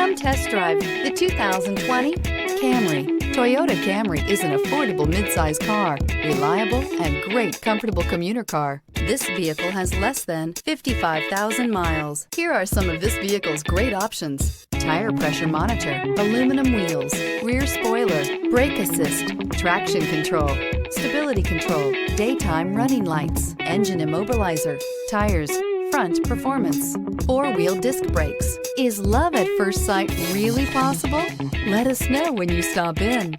Come test drive the 2020 Camry. Toyota Camry is an affordable midsize car, reliable and great comfortable commuter car. This vehicle has less than 55,000 miles. Here are some of this vehicle's great options: tire pressure monitor, aluminum wheels, rear spoiler, brake assist, traction control, stability control, daytime running lights, engine immobilizer, tires, front performance, four-wheel disc brakes. Is love at first sight really possible? Let us know when you stop in.